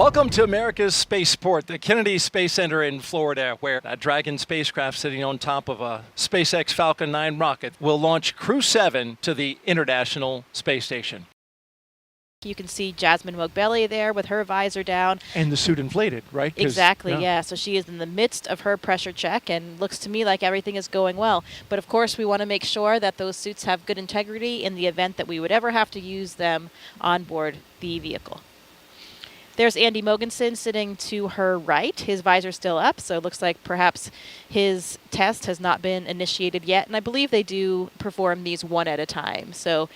Welcome to America's spaceport, the Kennedy Space Center in Florida, where a Dragon spacecraft sitting on top of a SpaceX Falcon 9 rocket will launch Crew-7 to the International Space Station. You can see Jasmine Mogbelli there with her visor down. And the suit inflated, right? Exactly, yeah. So she is in the midst of her pressure check and looks to me like everything is going well. But of course, we want to make sure that those suits have good integrity in the event that we would ever have to use them on board the vehicle. There's Andy Mogensen sitting to her right. His visor's still up, so it looks like perhaps his test has not been initiated yet. And I believe they do perform these one at a time. So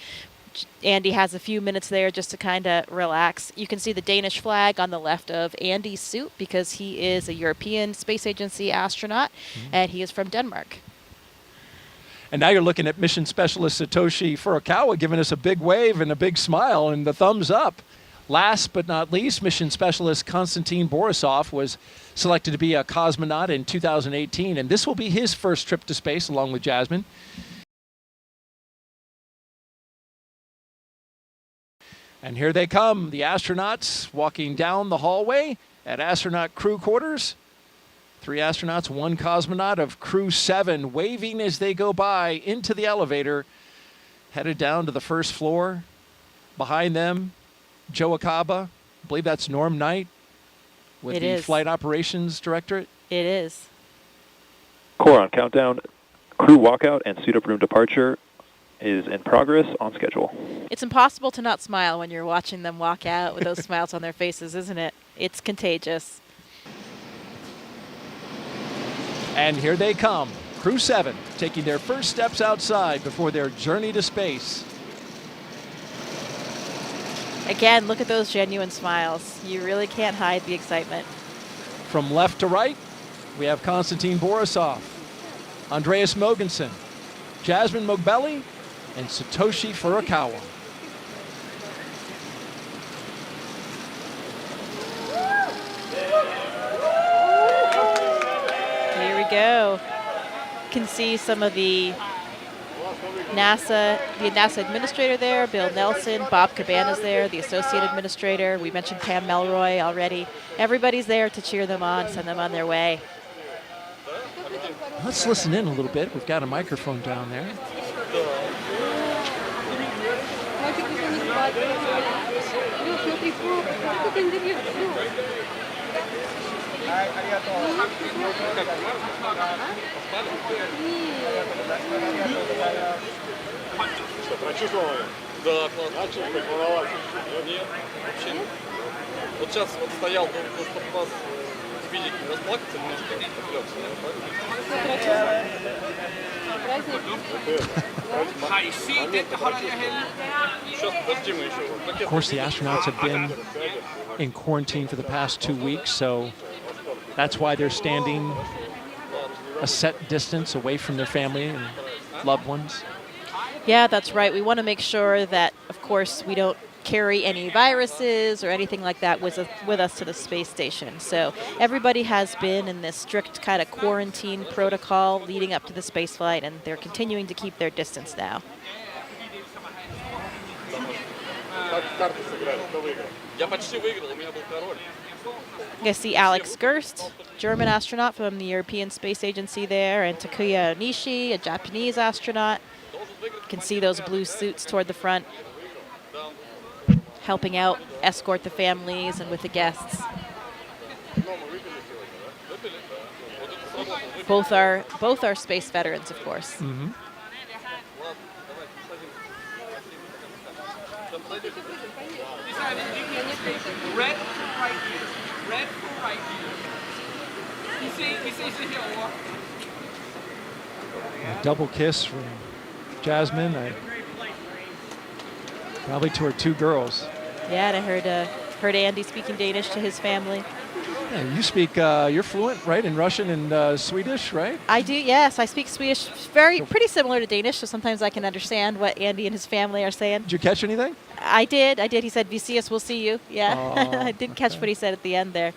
Andy has a few minutes there just to kind of relax. You can see the Danish flag on the left of Andy's suit because he is a European Space Agency astronaut, and he is from Denmark. And now you're looking at mission specialist Satoshi Furukawa giving us a big wave and a big smile and the thumbs up. Last but not least, mission specialist Konstantin Borisov was selected to be a cosmonaut in 2018, and this will be his first trip to space along with Jasmine. And here they come, the astronauts walking down the hallway at astronaut crew quarters. 3 astronauts, 1 cosmonaut of Crew-7 waving as they go by into the elevator, headed down to the first floor. Behind them, Joe Akaba, I believe that's Norm Knight with the Flight Operations Directorate. It is. Core on countdown, crew walkout and suit up room departure is in progress on schedule. It's impossible to not smile when you're watching them walk out with those smiles on their faces, isn't it? It's contagious. And here they come, Crew-7, taking their first steps outside before their journey to space. Again, look at those genuine smiles. You really can't hide the excitement. From left to right, we have Konstantin Borisov, Andreas Mogensen, Jasmine Mogbelli, and Satoshi Furukawa. Here we go. You can see some of the NASA administrator there, Bill Nelson, Bob Cabana's there, the associate administrator. We mentioned Pam Melroy already. Everybody's there to cheer them on, send them on their way. Let's listen in a little bit. We've got a microphone down there. Прочувствовали? Да, классно. Кайфовала? Нет, вообще нет. Вот сейчас вот стоял, чтобы вас видеть, расплакаться немножко, Of course, the astronauts have been in quarantine for the past 2 weeks, so that's why they're standing a set distance away from their family and loved ones. Yeah, that's right. We want to make sure that, of course, we don't carry any viruses or anything like that with us to the space station. So everybody has been in this strict kind of quarantine protocol leading up to the space flight, and they're continuing to keep their distance now. You see Alex Gerst, German astronaut from the European Space Agency there, and Takuya Onishi, a Japanese astronaut. You can see those blue suits toward the front, helping out, escort the families and with the guests. Both are space veterans, of course. Mm-hmm. Red right here. Red right here. A double kiss from Jasmine, probably to her 2 girls. Yeah, and I heard Andy speaking Danish to his family. Yeah, you speak, you're fluent, right, in Russian and Swedish, right? I do, yes. I speak Swedish, pretty similar to Danish, so sometimes I can understand what Andy and his family are saying. Did you catch anything? I did. He said, "Vi ses, we'll see you." Yeah, oh, I didn't catch what he said at the end there.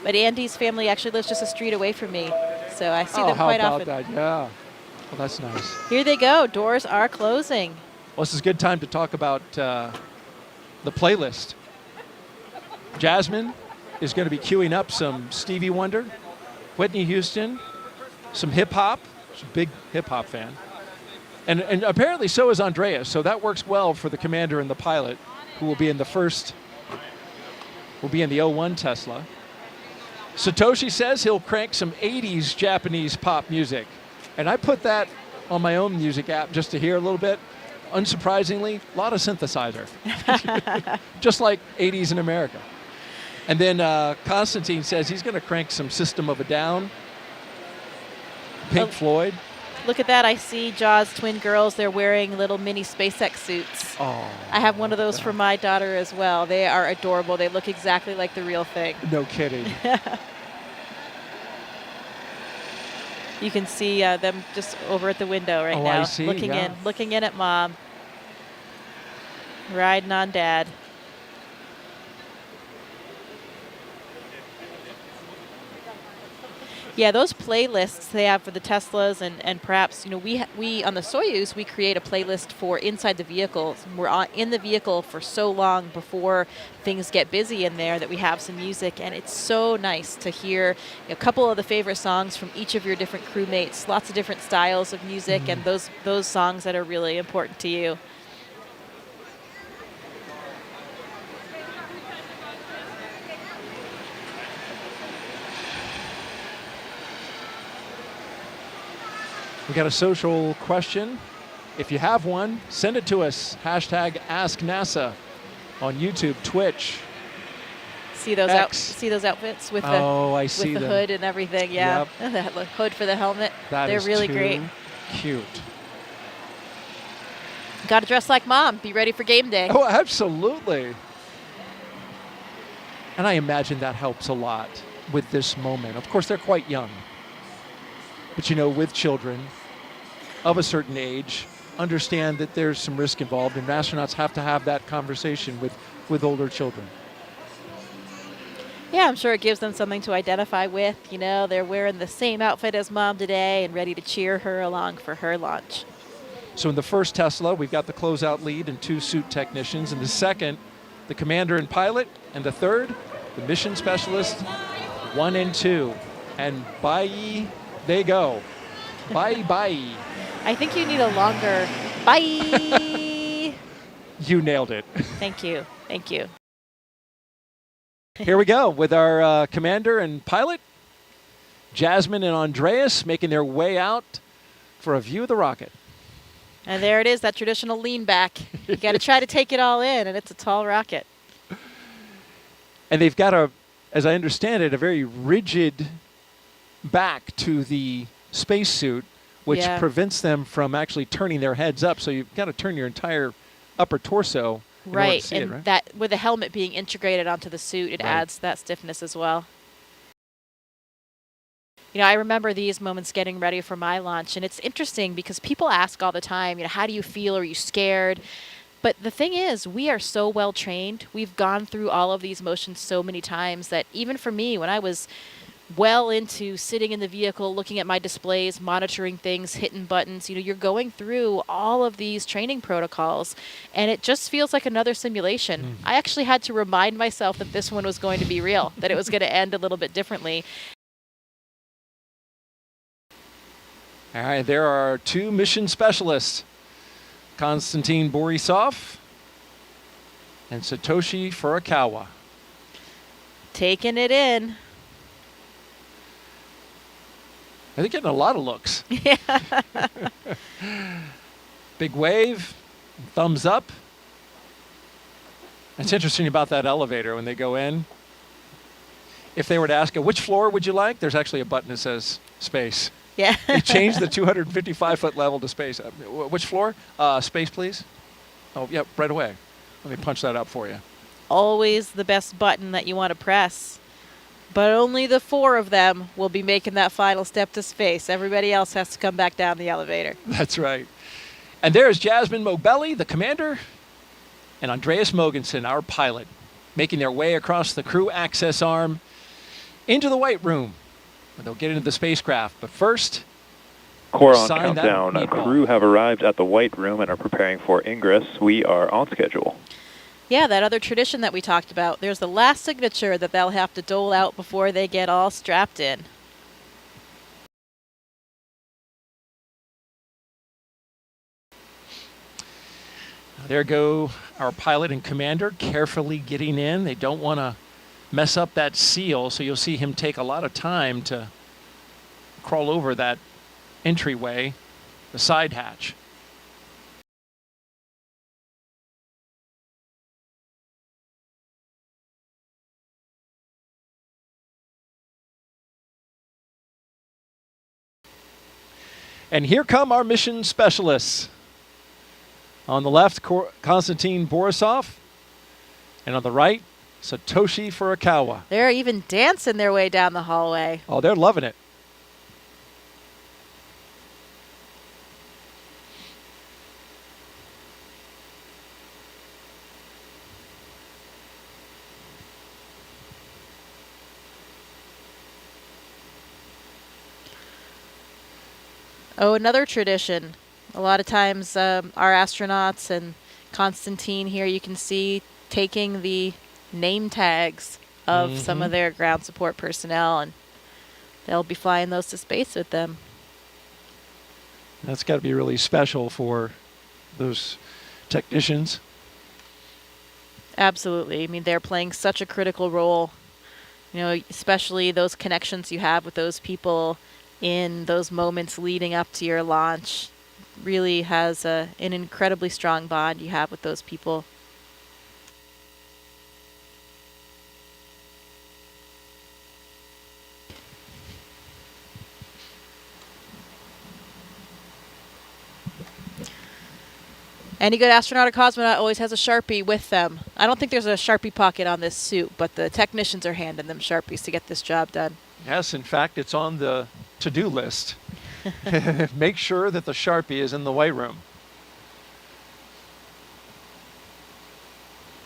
But Andy's family actually lives just a street away from me, so I see them quite often. How about that? Yeah. Well, that's nice. Here they go. Doors are closing. Well, this is a good time to talk about the playlist. Jasmine, is going to be queuing up some Stevie Wonder, Whitney Houston, some hip-hop. She's a big hip-hop fan. And apparently so is Andreas, so that works well for the commander and the pilot, who will be in the '01 Tesla. Satoshi says he'll crank some 80s Japanese pop music. And I put that on my own music app just to hear a little bit. Unsurprisingly, a lot of synthesizer. Just like 80s in America. And then Constantine says he's going to crank some System of a Down, Pink Floyd. Look at that. I see Jaws twin girls. They're wearing little mini SpaceX suits. Oh, I have one of those for my daughter as well. They are adorable. They look exactly like the real thing. No kidding. You can see them just over at the window right now. I see, looking in at Mom. Riding on Dad. Yeah, those playlists they have for the Teslas and perhaps, we on the Soyuz, we create a playlist for inside the vehicle. We're in the vehicle for so long before things get busy in there that we have some music, and it's so nice to hear a couple of the favorite songs from each of your different crewmates, lots of different styles of music, and those songs that are really important to you. We got a social question. If you have one, send it to us. Hashtag AskNASA on YouTube, Twitch. See those outfits with I with see the them. hood and everything. Yeah, Yep. the hood for the helmet. That They're is really too great. cute. Got to dress like Mom. Be ready for game day. Oh, absolutely. And I imagine that helps a lot with this moment. Of course, they're quite young. But, with children of a certain age, understand that there's some risk involved, and astronauts have to have that conversation with older children. Yeah, I'm sure it gives them something to identify with. They're wearing the same outfit as Mom today and ready to cheer her along for her launch. So in the first Tesla, we've got the closeout lead and 2 suit technicians. In the second, the commander and pilot. And the third, the mission specialist, 1 and 2. And bye they go. Bye. I think you need a longer bye. You nailed it. Thank you. Here we go with our commander and pilot, Jasmine and Andreas, making their way out for a view of the rocket. And there it is, that traditional lean back. You got to try to take it all in, and it's a tall rocket. And they've got as I understand it, a very rigid back to the spacesuit, which prevents them from actually turning their heads up. So you've got to turn your entire upper torso in order to see it, right? That with the helmet being integrated onto the suit, it adds that stiffness as well. I remember these moments getting ready for my launch, and it's interesting because people ask all the time, how do you feel? Are you scared? But the thing is, we are so well trained. We've gone through all of these motions so many times that even for me, when I was well into sitting in the vehicle, looking at my displays, monitoring things, hitting buttons, you're going through all of these training protocols, and it just feels like another simulation. I actually had to remind myself that this one was going to be real, that it was going to end a little bit differently. All right, there are 2 mission specialists, Konstantin Borisov and Satoshi Furukawa. Taking it in. They're getting a lot of looks. Yeah. Big wave, thumbs up. It's interesting about that elevator when they go in. If they were to ask, which floor would you like? There's actually a button that says space. Yeah. They changed the 255-foot level to space. Which floor? Space, please. Oh, yeah, right away. Let me punch that up for you. Always the best button that you want to press. But only the 4 of them will be making that final step to space. Everybody else has to come back down the elevator. That's right. And there's Jasmine Mobelli, the commander, and Andreas Mogensen, our pilot, making their way across the crew access arm into the White Room, where they'll get into the spacecraft. But first, Core on sign that countdown. meatball. Crew have arrived at the White Room and are preparing for ingress. We are on schedule. Yeah, that other tradition that we talked about. There's the last signature that they'll have to dole out before they get all strapped in. There go our pilot and commander carefully getting in. They don't want to mess up that seal, so you'll see him take a lot of time to crawl over that entryway, the side hatch. And here come our mission specialists. On the left, Konstantin Borisov, and on the right, Satoshi Furukawa. They're even dancing their way down the hallway. Oh, they're loving it. Oh, another tradition. A lot of times our astronauts and Konstantin here, you can see taking the name tags of some of their ground support personnel, and they'll be flying those to space with them. That's got to be really special for those technicians. Absolutely. I mean, they're playing such a critical role, you know, especially those connections you have with those people in those moments leading up to your launch. Really has an incredibly strong bond you have with those people. Any good astronaut or cosmonaut always has a Sharpie with them. I don't think there's a Sharpie pocket on this suit, but the technicians are handing them Sharpies to get this job done. Yes, in fact, it's on the to-do list. Make sure that the Sharpie is in the white room.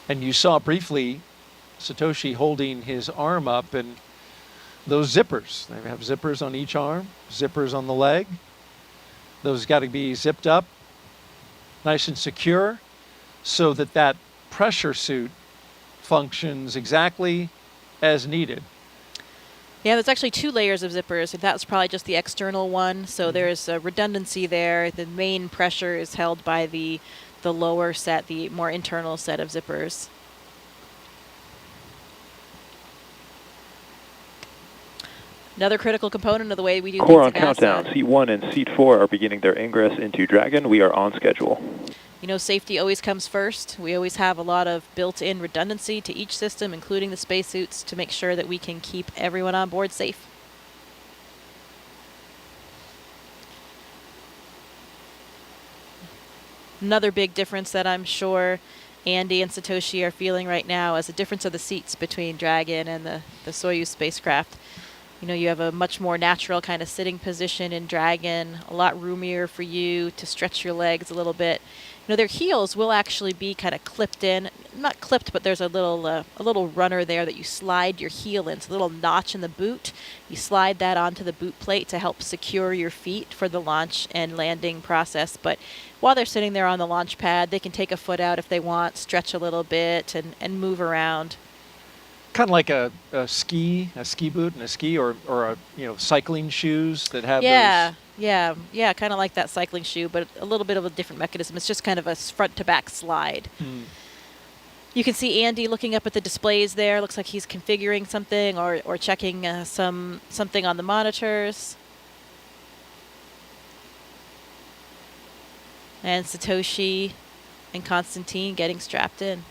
And you saw briefly Satoshi holding his arm up, and those zippers. They have zippers on each arm, zippers on the leg. Those got to be zipped up, nice and secure, so that that pressure suit functions exactly as needed. Yeah, there's actually 2 layers of zippers. That's probably just the external one, so there's a redundancy there. The main pressure is held by the lower set, the more internal set of zippers. Another critical component of the way we do Core on things at countdown. NASA. Seat 1 and Seat 4 are beginning their ingress into Dragon. We are on schedule. You know, safety always comes first. We always have a lot of built-in redundancy to each system, including the spacesuits, to make sure that we can keep everyone on board safe. Another big difference that I'm sure Andy and Satoshi are feeling right now is the difference of the seats between Dragon and the Soyuz spacecraft. You know, you have a much more natural kind of sitting position in Dragon, a lot roomier for you to stretch your legs a little bit. You know, their heels will actually be kind of clipped in. Not clipped, but there's a little runner there that you slide your heel in. It's a little notch in the boot. You slide that onto the boot plate to help secure your feet for the launch and landing process. But while they're sitting there on the launch pad, they can take a foot out if they want, stretch a little bit, and move around. Kind of like a ski boot and a ski, or a, cycling shoes that have those. Yeah, kind of like that cycling shoe, but a little bit of a different mechanism. It's just kind of a front to back slide. You can see Andy looking up at the displays there. Looks like he's configuring something or checking something on the monitors. And Satoshi and Konstantin getting strapped in.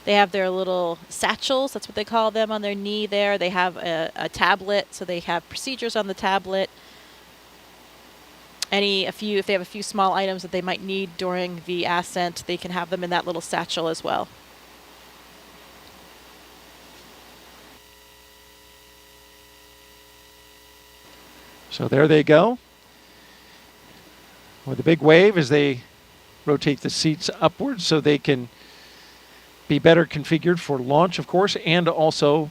They have their little satchels, that's what they call them, on their knee there. They have a tablet, so they have procedures on the tablet. If they have a few small items that they might need during the ascent, they can have them in that little satchel as well. So there they go. With a big wave as they rotate the seats upwards so they can be better configured for launch, of course, and also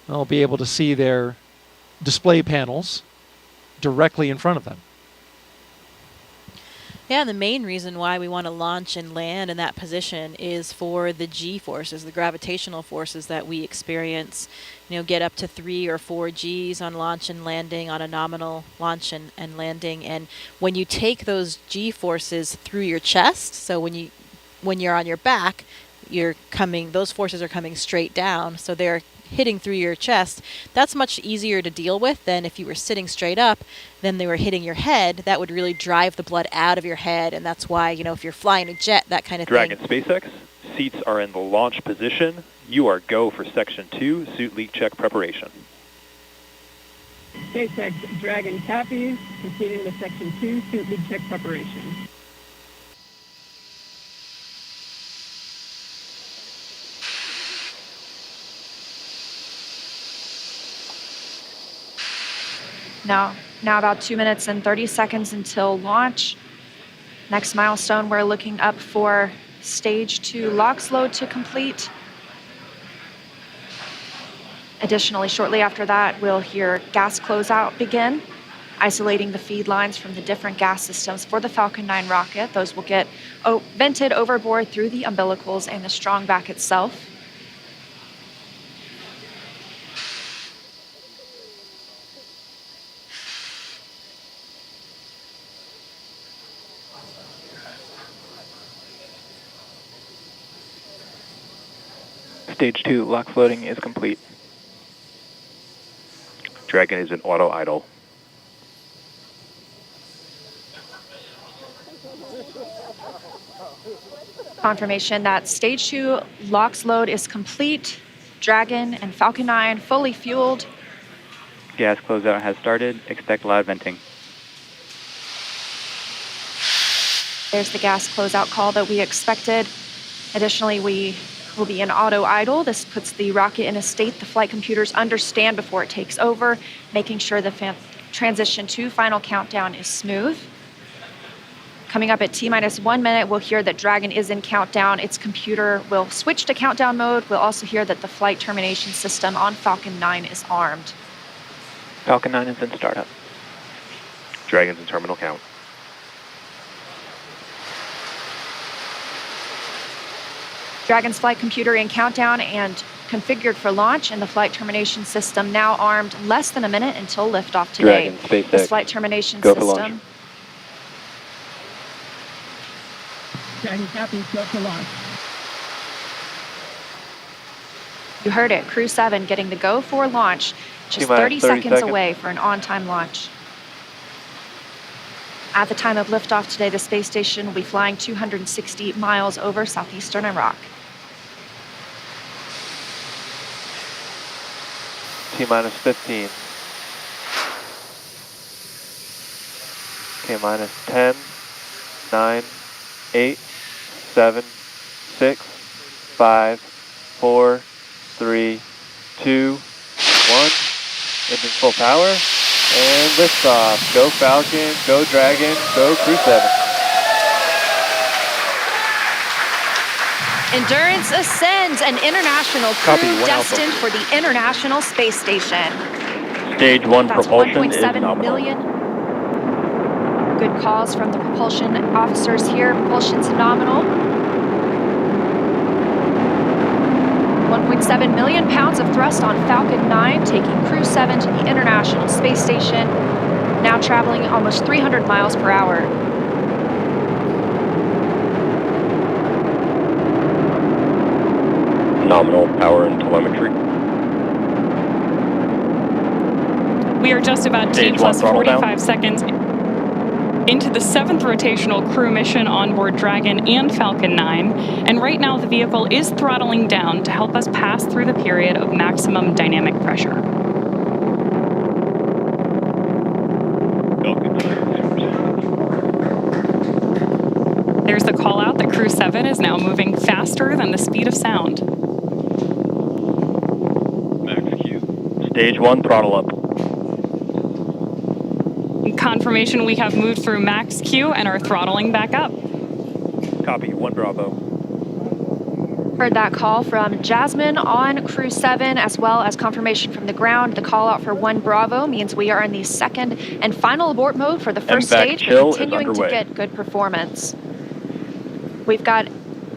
they'll be able to see their display panels directly in front of them. Yeah, and the main reason why we want to launch and land in that position is for the G forces, the gravitational forces that we experience. Get up to 3 or 4 Gs on launch and landing, on a nominal launch and landing. And when you take those G forces through your chest, so when you're on your back, those forces are coming straight down, so they're hitting through your chest. That's much easier to deal with than if you were sitting straight up, then they were hitting your head. That would really drive the blood out of your head, and that's why, if you're flying a jet, that kind of Dragon thing. SpaceX, seats are in the launch position. You are go for Section 2, suit leak check preparation. SpaceX Dragon copies, proceeding to Section 2, suit leak check preparation. Now about 2 minutes and 30 seconds until launch. Next milestone, we're looking up for stage 2 LOX load to complete. Additionally, shortly after that, we'll hear gas closeout begin, isolating the feed lines from the different gas systems for the Falcon 9 rocket. Those will get vented overboard through the umbilicals and the strong back itself. Stage 2 LOX loading is complete. Dragon is in auto idle. Confirmation that stage 2 LOX load is complete. Dragon and Falcon 9 fully fueled. Gas closeout has started. Expect loud venting. There's the gas closeout call that we expected. Additionally, we will be in auto idle. This puts the rocket in a state the flight computers understand before it takes over, making sure the transition to final countdown is smooth. Coming up at T-minus 1 minute, we'll hear that Dragon is in countdown. Its computer will switch to countdown mode. We'll also hear that the flight termination system on Falcon 9 is armed. Falcon 9 is in startup. Dragon's in terminal count. Dragon's flight computer in countdown and configured for launch, and the flight termination system now armed. Less than a minute until liftoff today. Dragon, SpaceX, this flight termination go for system. launch. Dragon copies, go for launch. You heard it, Crew-7 getting the go for launch, just 30 seconds away for an on-time launch. At the time of liftoff today, the space station will be flying 260 miles over southeastern Iraq. T-minus 15. K-minus 10, 9, 8, 7, 6, 5, 4, 3, 2, 1. Engines full power. And liftoff. Go Falcon, go Dragon, go Crew-7. Endurance ascends, an international Copy, crew 1 destined Alpha. for the International Space Station. Stage 1 That's propulsion is 1.7 nominal. million. Good calls from the propulsion officers here. Propulsion's nominal. 1.7 million pounds of thrust on Falcon 9, taking Crew-7 to the International Space Station, now traveling almost 300 miles per hour. Nominal power and telemetry. We are just about T Stage plus 1 throttle 45 seconds into the 7th rotational crew mission on board Dragon and Falcon 9, and right now the vehicle is throttling down to help us pass through the period of maximum dynamic pressure. There's the call out that Crew-7 is now moving faster than the speed of sound. Max Q. Stage 1 throttle up. Confirmation we have moved through max Q and are throttling back up. Copy, 1 Bravo. Heard that call from Jasmine on Crew-7, as well as confirmation from the ground. The call out for 1 Bravo means we are in the second and final abort mode for the first stage, but continuing to get good performance. We've got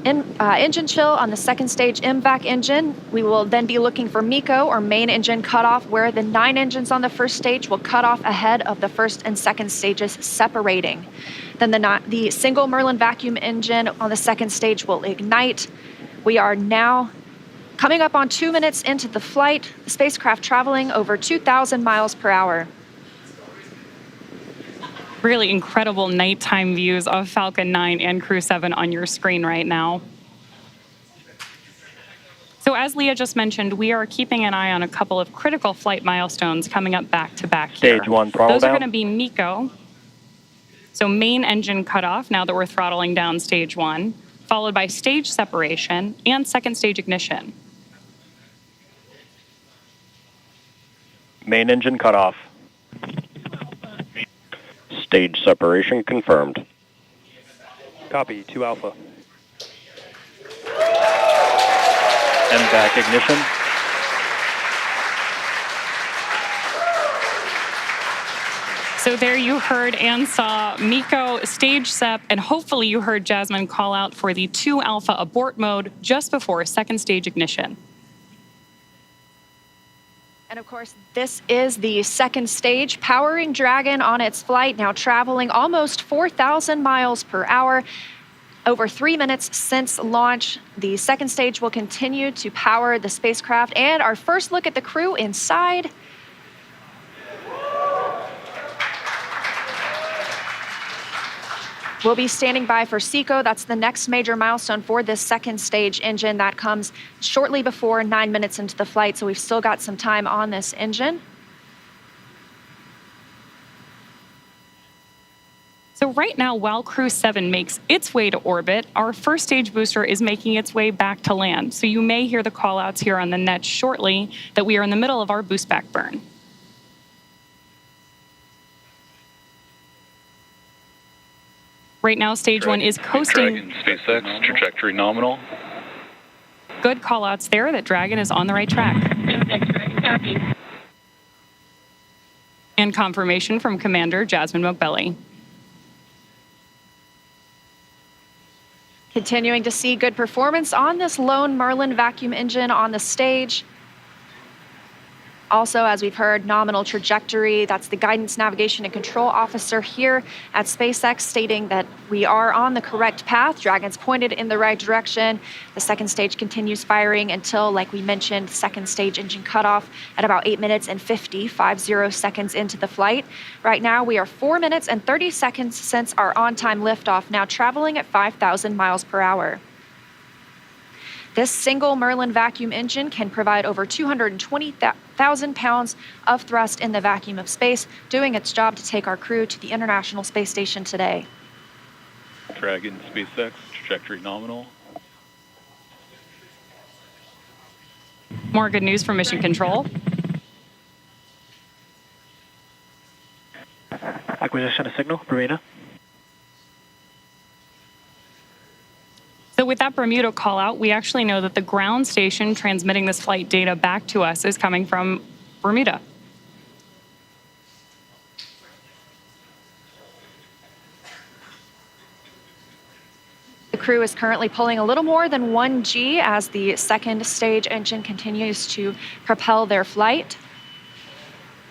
engine chill on the second stage MVAC engine. We will then be looking for MECO, or main engine cutoff, where the 9 engines on the first stage will cut off ahead of the first and second stages separating. Then the single Merlin vacuum engine on the second stage will ignite. We are now coming up on 2 minutes into the flight, the spacecraft traveling over 2,000 miles per hour. Really incredible nighttime views of Falcon 9 and Crew-7 on your screen right now. So as Leah just mentioned, we are keeping an eye on a couple of critical flight milestones coming up back to back here. Stage 1 throttle down. Those are going to be MECO. So main engine cutoff, now that we're throttling down stage 1, followed by stage separation and second stage ignition. Main engine cutoff. Stage separation confirmed. Copy, 2 Alpha. MVAC ignition. So there you heard and saw MECO, stage sep, and hopefully you heard Jasmine call out for the 2 Alpha abort mode just before second stage ignition. And of course, this is the second stage, powering Dragon on its flight, now traveling almost 4,000 miles per hour. Over 3 minutes since launch, the second stage will continue to power the spacecraft. And our first look at the crew inside. We'll be standing by for SECO. That's the next major milestone for this second stage engine. That comes shortly before 9 minutes into the flight, so we've still got some time on this engine. So right now, while Crew-7 makes its way to orbit, our first stage booster is making its way back to land. So you may hear the call-outs here on the net shortly that we are in the middle of our boost back burn. Right now, stage 1 is coasting. Dragon, SpaceX, trajectory nominal. Good call-outs there that Dragon is on the right track. And confirmation from Commander Jasmine McBelly. Continuing to see good performance on this lone Merlin vacuum engine on the stage. Also, as we've heard, nominal trajectory. That's the guidance, navigation, and control officer here at SpaceX stating that we are on the correct path. Dragon's pointed in the right direction. The second stage continues firing until, like we mentioned, second stage engine cutoff at about 8 minutes and 50 seconds into the flight. Right now, we are 4 minutes and 30 seconds since our on-time liftoff, now traveling at 5,000 miles per hour. This single Merlin vacuum engine can provide over 220,000 pounds of thrust in the vacuum of space, doing its job to take our crew to the International Space Station today. Dragon, SpaceX, trajectory nominal. More good news from Mission Control. Acquisition of signal, Bermuda. So with that Bermuda call out, we actually know that the ground station transmitting this flight data back to us is coming from Bermuda. The crew is currently pulling a little more than 1 G as the second stage engine continues to propel their flight.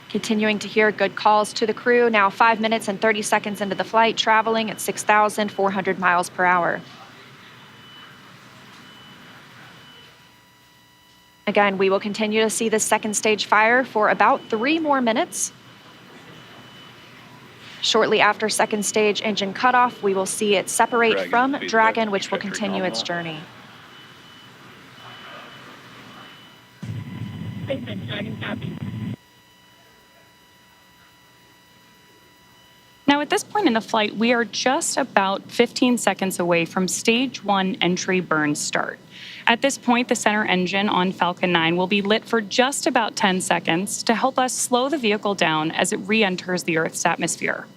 Continuing to hear good calls to the crew, now 5 minutes and 30 seconds into the flight, traveling at 6,400 miles per hour. Again, we will continue to see the second stage fire for about 3 more minutes. Shortly after second stage engine cutoff, we will see it separate from Dragon, which will continue its journey. Now, at this point in the flight, we are just about 15 seconds away from stage 1 entry burn start. At this point, the center engine on Falcon 9 will be lit for just about 10 seconds to help us slow the vehicle down as it re-enters the Earth's atmosphere.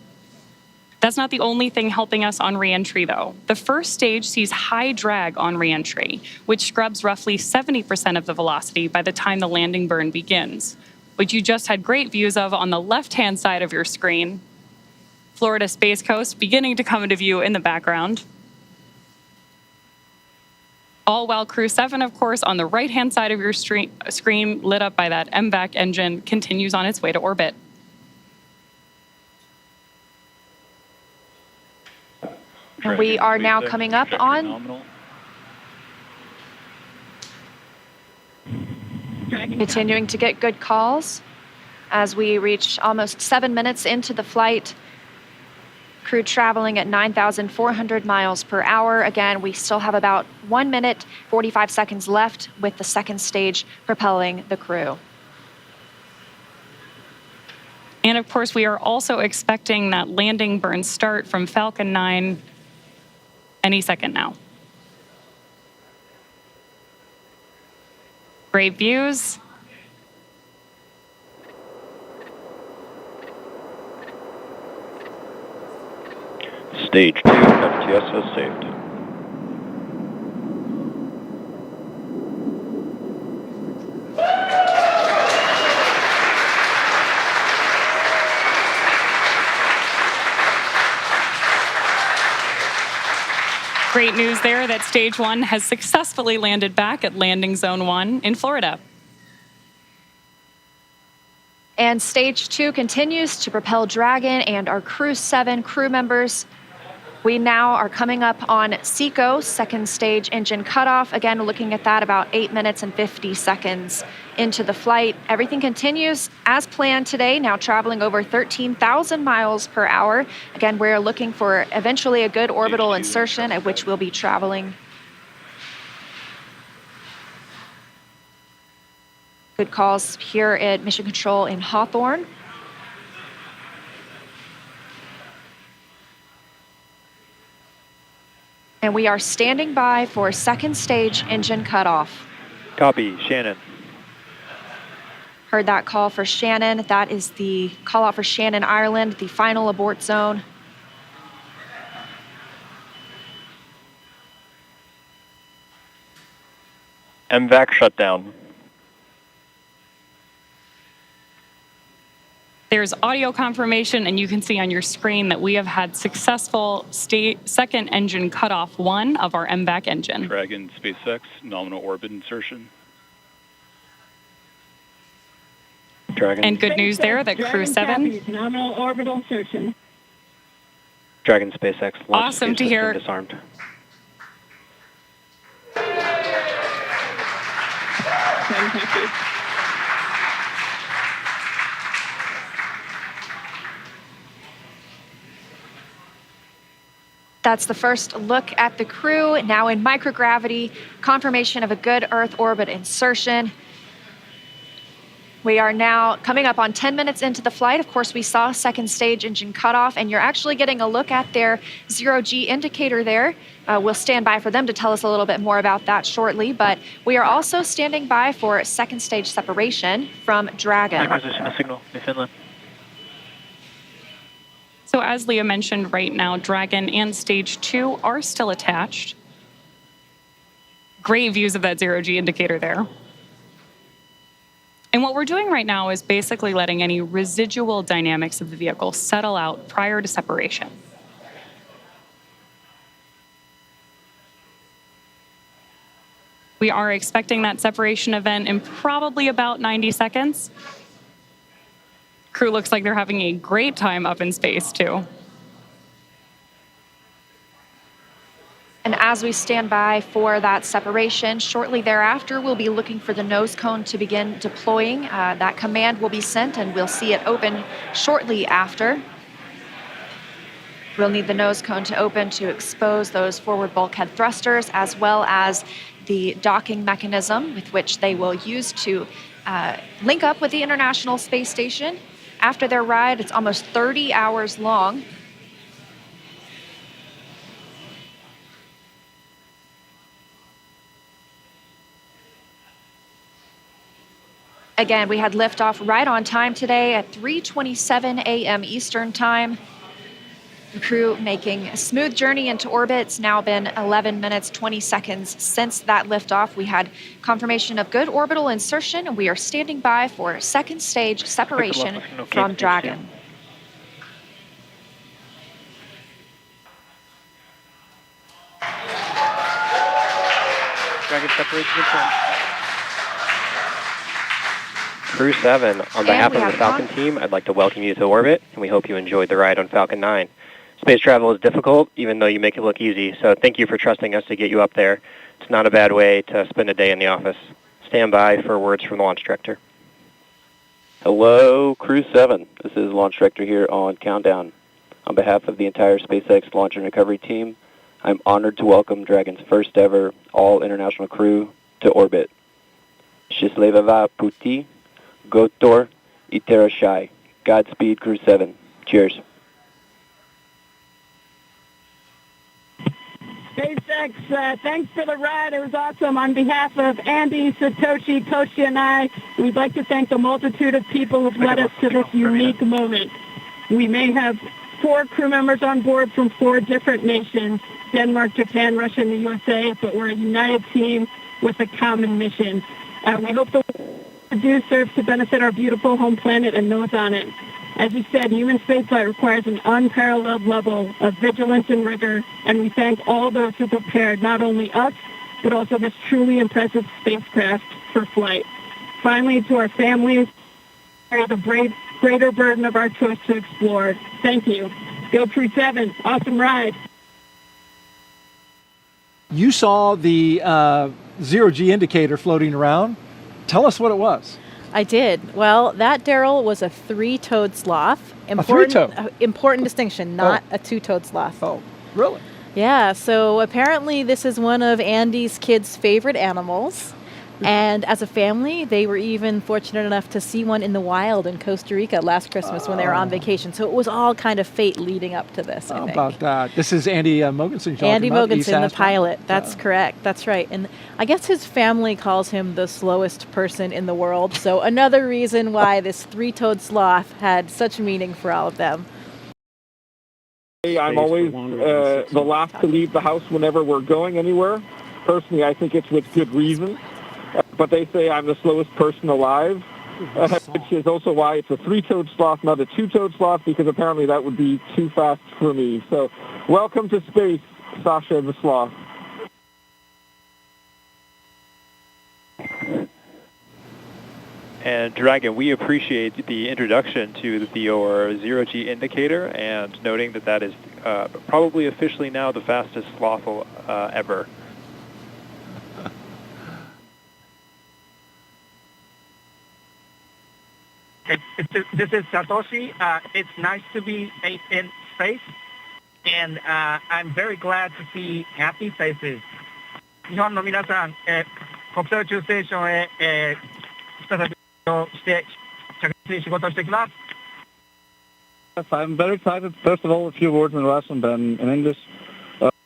That's not the only thing helping us on re-entry, though. The first stage sees high drag on re-entry, which scrubs roughly 70% of the velocity by the time the landing burn begins, which you just had great views of on the left-hand side of your screen. Florida Space Coast beginning to come into view in the background. All while Crew-7, of course, on the right-hand side of your screen, lit up by that MVAC engine, continues on its way to orbit. And we are now coming up on Nominal. continuing to get good calls as we reach almost 7 minutes into the flight. Crew traveling at 9,400 miles per hour. Again, we still have about 1 minute, 45 seconds left with the second stage propelling the crew. And of course, we are also expecting that landing burn start from Falcon 9 any second now. Great views. Stage 2 FTSO saved. Great news there that Stage 1 has successfully landed back at Landing Zone 1 in Florida. And Stage 2 continues to propel Dragon and our Crew-7 crew members. We now are coming up on SECO, second stage engine cutoff. Again, looking at that about 8 minutes and 50 seconds into the flight. Everything continues as planned today, now traveling over 13,000 miles per hour. Again, we're looking for eventually a good orbital insertion at which we'll be traveling. Good calls here at Mission Control in Hawthorne. And we are standing by for second stage engine cutoff. Copy, Shannon. Heard that call for Shannon. That is the call out for Shannon, Ireland, the final abort zone. MVAC shutdown. There's audio confirmation, and you can see on your screen that we have had successful second engine cutoff 1 of our MVAC engine. Dragon SpaceX nominal orbit insertion. Dragon. And good news there that Crew-7. Nominal orbital insertion. Dragon SpaceX launch Awesome escape to hear. system disarmed. Fantastic. That's the first look at the crew, now in microgravity, confirmation of a good Earth orbit insertion. We are now coming up on 10 minutes into the flight. Of course, we saw second stage engine cutoff, and you're actually getting a look at their zero-G indicator there. We'll stand by for them to tell us a little bit more about that shortly, but we are also standing by for second stage separation from Dragon. Acquisition of signal in Finland. So as Leah mentioned, right now, Dragon and Stage 2 are still attached. Great views of that zero-G indicator there. And what we're doing right now is basically letting any residual dynamics of the vehicle settle out prior to separation. We are expecting that separation event in probably about 90 seconds. Crew looks like they're having a great time up in space, too. And as we stand by for that separation, shortly thereafter, we'll be looking for the nose cone to begin deploying. That command will be sent, and we'll see it open shortly after. We'll need the nose cone to open to expose those forward bulkhead thrusters, as well as the docking mechanism with which they will use to link up with the International Space Station. After their ride, it's almost 30 hours long. Again, we had liftoff right on time today at 3:27 a.m. Eastern Time. The crew making a smooth journey into orbit. It's now been 11 minutes, 20 seconds since that liftoff. We had confirmation of good orbital insertion, and we are standing by for second stage separation from Dragon. Dragon separation confirmed. Crew-7, on behalf of the Falcon team, I'd like to welcome you to orbit, and we hope you enjoyed the ride on Falcon 9. Space travel is difficult, even though you make it look easy, so thank you for trusting us to get you up there. It's not a bad way to spend a day in the office. Stand by for words from the launch director. Hello, Crew-7. This is Launch Director here on Countdown. On behalf of the entire SpaceX launch and recovery team, I'm honored to welcome Dragon's first ever all-international crew to orbit. Счастливого пути, Gotor, Iterashai. Godspeed, Crew-7. Cheers. SpaceX, thanks for the ride. It was awesome. On behalf of Andy, Satoshi, Toshi, and I, we'd like to thank the multitude of people who've led us to this unique moment. We may have 4 crew members on board from 4 different nations, Denmark, Japan, Russia, and the USA, but we're a united team with a common mission. We hope the work we do serves to benefit our beautiful home planet and those on it. As you said, human spaceflight requires an unparalleled level of vigilance and rigor, and we thank all those who prepared not only us, but also this truly impressive spacecraft for flight. Finally, to our families, the greater burden of our choice to explore. Thank you. Go Crew-7. Awesome ride. You saw the zero-G indicator floating around. Tell us what it was. I did. Well, that, Daryl, was a 3-toed sloth. Three-toed? Important distinction, not a 2-toed sloth. Oh, really? Yeah, so apparently this is one of Andy's kids' favorite animals. And as a family, they were even fortunate enough to see one in the wild in Costa Rica last Christmas when they were on vacation. So it was all kind of fate leading up to this, I think. How about that? This is Andy Mogensen. Andy Mogensen, the pilot. That's correct. That's right. And I guess his family calls him the slowest person in the world. So another reason why this 3-toed sloth had such meaning for all of them. I'm always the last to leave the house whenever we're going anywhere. Personally, I think it's with good reason. But they say I'm the slowest person alive, which is also why it's a 3-toed sloth, not a 2-toed sloth, because apparently that would be too fast for me. So welcome to space, Sasha the sloth. And Dragon, we appreciate the introduction to your zero-G indicator and noting that that is probably officially now the fastest sloth ever. This is Satoshi. It's nice to be in space, and I'm very glad to see happy faces. 日本の皆さん、国際宇宙ステーションへ、再びして着実に仕事をしてきます。 Yes, I'm very excited. First of all, a few words in Russian, then in English.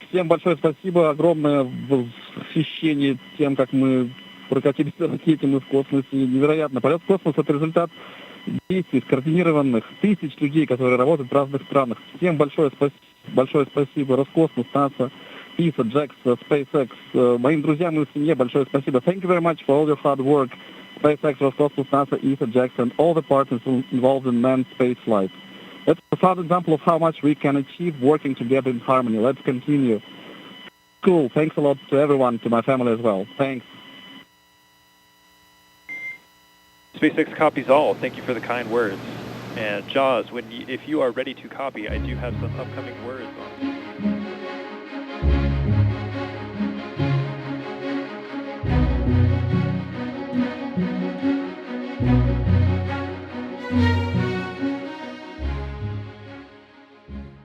Всем большое спасибо, огромное восхищение тем, как мы прокатились на ракете, мы в космосе. Невероятно. Полет в космос — это результат действий скоординированных тысяч людей, которые работают в разных странах. Всем большое спасибо. Роскосмос, НАСА, ИСА, JAXA, SpaceX. Моим друзьям и семье большое спасибо. Thank you very much for all your hard work. SpaceX, Roscosmos, NASA, ESA, JAXA, and all the partners involved in manned space flight. That's a proud example of how much we can achieve working together in harmony. Let's continue. Cool. Thanks a lot to everyone, to my family as well. Thanks. SpaceX copies all. Thank you for the kind words. And Jaws, if you are ready to copy, I do have some upcoming words on.